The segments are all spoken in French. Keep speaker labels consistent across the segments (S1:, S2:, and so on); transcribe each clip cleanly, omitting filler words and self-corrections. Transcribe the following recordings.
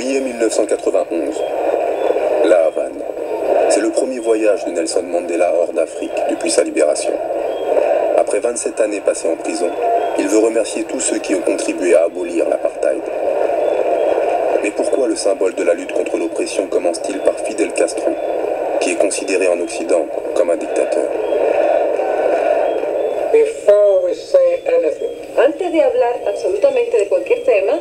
S1: Juillet 1991. La Havane. C'est le premier voyage de Nelson Mandela hors d'Afrique depuis sa libération. Après 27 années passées en prison, il veut remercier tous ceux qui ont contribué à abolir l'apartheid. Mais pourquoi le symbole de la lutte contre l'oppression commence-t-il par Fidel Castro, qui est considéré en Occident comme un dictateur?
S2: Before we say anything,
S3: Antes de hablar absolutamente de cualquier tema,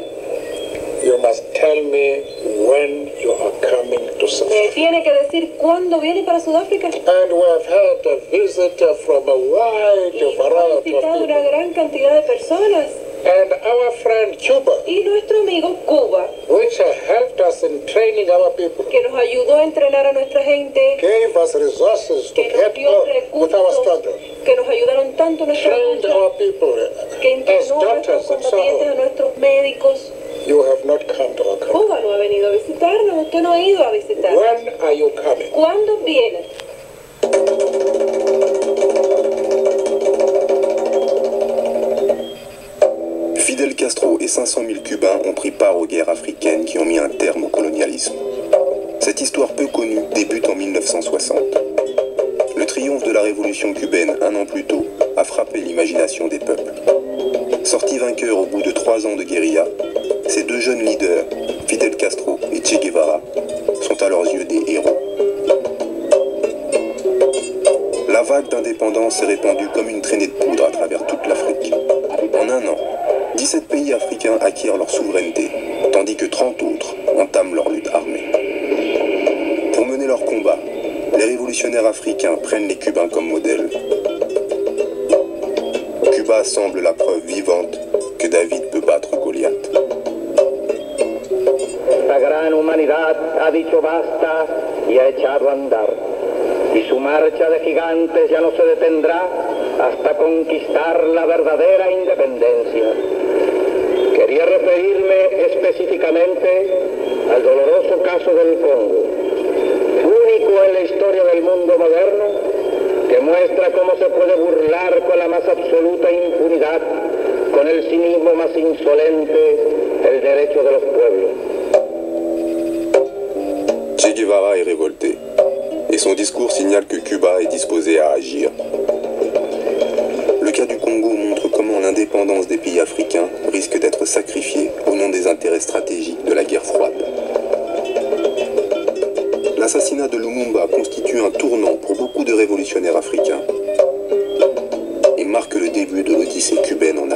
S2: you must tell me when you are coming to South
S3: me
S2: Africa.
S3: tiene que decir cuándo viene para Sudáfrica.
S2: And we have had a visit from a wide
S3: Y hemos
S2: variety of
S3: visitado una
S2: people.
S3: gran cantidad de personas.
S2: And our friend Cuba,
S3: Y nuestro amigo Cuba,
S2: which helped us in training our people,
S3: que nos ayudó a entrenar a nuestra gente,
S2: gave us resources to
S3: que nos
S2: get
S3: dio
S2: on with our
S3: recursos,
S2: struggle,
S3: que nos ayudaron tanto en nuestra
S2: trained
S3: lucha,
S2: our people
S3: que
S2: as
S3: entrenó a nuestros
S2: doctors and so
S3: combatientes, a
S2: on.
S3: nuestros médicos.
S2: You have not come to our country.
S3: Cuba no ha venido a visitarnos, usted no ha ido a visitarnos.
S2: When are you coming?
S3: ¿Cuándo viene?
S1: Fidel Castro et 500 000 Cubains ont pris part aux guerres africaines qui ont mis un terme au colonialisme. Cette histoire peu connue débute en 1960. Le triomphe de la révolution cubaine un an plus tôt a frappé l'imagination des peuples. Sortis vainqueurs au bout de 3 ans de guérilla, ces deux jeunes leaders, Fidel Castro et Che Guevara, sont à leurs yeux des héros. La vague d'indépendance s'est répandue comme une traînée de poudre à travers toute l'Afrique. En un an, 17 pays africains acquièrent leur souveraineté, tandis que 30 autres entament leur lutte armée. Pour mener leur combat, les révolutionnaires africains prennent les Cubains comme modèle. Cuba semble la preuve vivante que David peut battre Goliath.
S4: Esta gran humanidad ha dicho basta y ha echado a andar. Y su marcha de gigantes ya no se detendrá hasta conquistar la verdadera independencia. Quería referirme específicamente al doloroso caso del Congo, único en la historia del mundo moderno, que muestra cómo se puede burlar con la más absoluta impunidad, con el cinismo más insolente, el derecho de los pueblos.
S1: Che Guevara est révolté, et son discours signale que Cuba est disposé à agir. Le cas du Congo montre comment l'indépendance des pays africains risque d'être sacrifiée au nom des intérêts stratégiques de la guerre froide. L'assassinat de Lumumba constitue un tournant pour beaucoup de révolutionnaires africains et marque le début de l'odyssée cubaine en